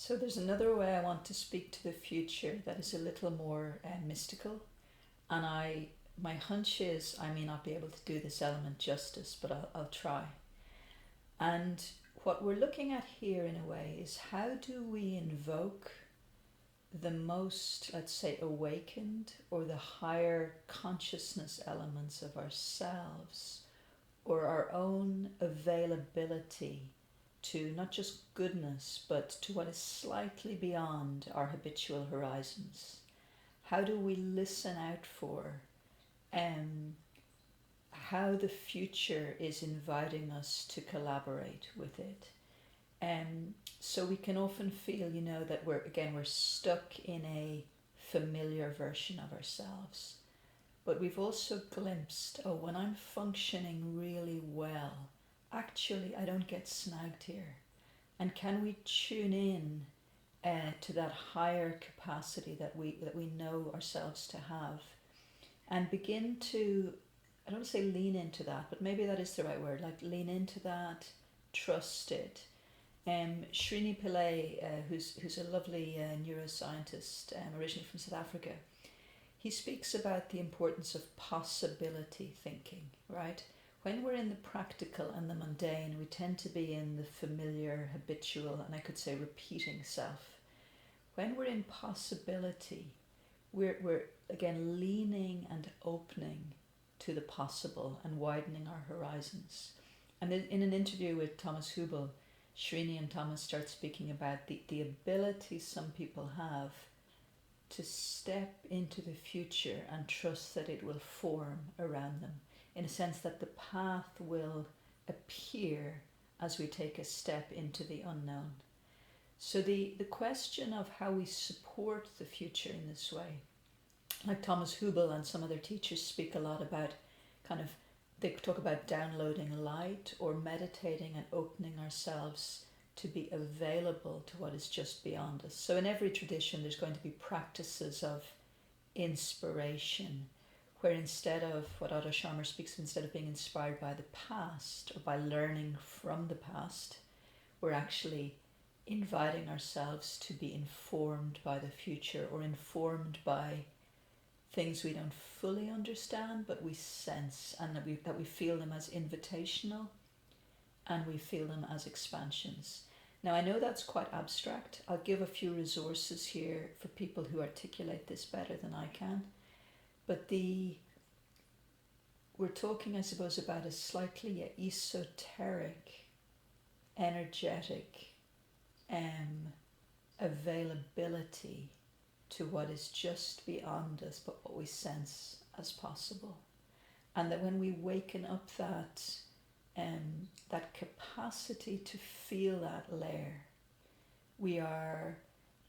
So there's another way I want to speak to the future that is a little more mystical, and my hunch is I may not be able to do this element justice, but I'll try. And what we're looking at here in a way is how do we invoke the most, let's say, awakened or the higher consciousness elements of ourselves, or our own availability to not just goodness, but to what is slightly beyond our habitual horizons. How do we listen out for how the future is inviting us to collaborate with it? So we can often feel, that we're stuck in a familiar version of ourselves. But we've also glimpsed, when I'm functioning really well, actually I don't get snagged here. And can we tune in to that higher capacity that we know ourselves to have, and begin to, I don't want to say lean into that, but maybe that is the right word, like lean into that, trust it. Srini Pillay, who's a lovely neuroscientist, originally from South Africa, he speaks about the importance of possibility thinking, right? When we're in the practical and the mundane, we tend to be in the familiar, habitual, and I could say repeating self. When we're in possibility, we're again leaning and opening to the possible and widening our horizons. And in an interview with Thomas Hubel, Srini and Thomas start speaking about the ability some people have to step into the future and trust that it will form around them, in a sense that the path will appear as we take a step into the unknown. So the question of how we support the future in this way, like Thomas Hubel and some other teachers speak a lot about they talk about downloading light or meditating and opening ourselves to be available to what is just beyond us. So in every tradition there's going to be practices of inspiration, where instead of what Otto Scharmer speaks of, instead of being inspired by the past or by learning from the past, we're actually inviting ourselves to be informed by the future, or informed by things we don't fully understand but we sense, and that we feel them as invitational and we feel them as expansions. Now I know that's quite abstract. I'll give a few resources here for people who articulate this better than I can, but we're talking, I suppose, about a slightly esoteric, energetic availability to what is just beyond us, but what we sense as possible. And that when we waken up that capacity to feel that layer, we are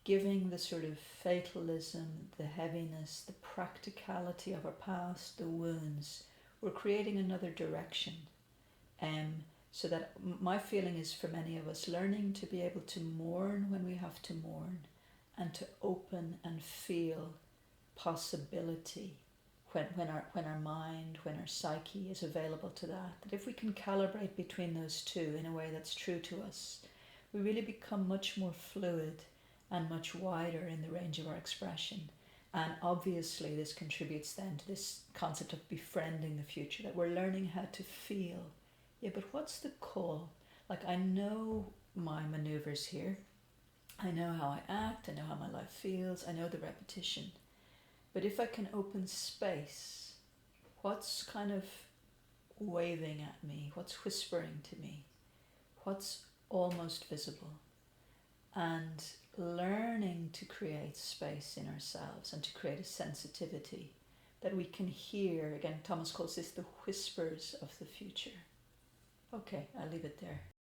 giving the sort of fatalism, the heaviness, the practicality of our past, the wounds, we're creating another direction. So that my feeling is, for many of us, learning to be able to mourn when we have to mourn, and to open and feel possibility when our mind, when our psyche is available to that. That if we can calibrate between those two in a way that's true to us, we really become much more fluid and much wider in the range of our expression. And obviously this contributes then to this concept of befriending the future, that we're learning how to feel. Yeah, but what's the call? Like, I know my maneuvers here. I know how I act, I know how my life feels, I know the repetition. But if I can open space, what's kind of waving at me? What's whispering to me? What's almost visible? And learning to create space in ourselves and to create a sensitivity that we can hear. Again, Thomas calls this the whispers of the future. Okay, I'll leave it there.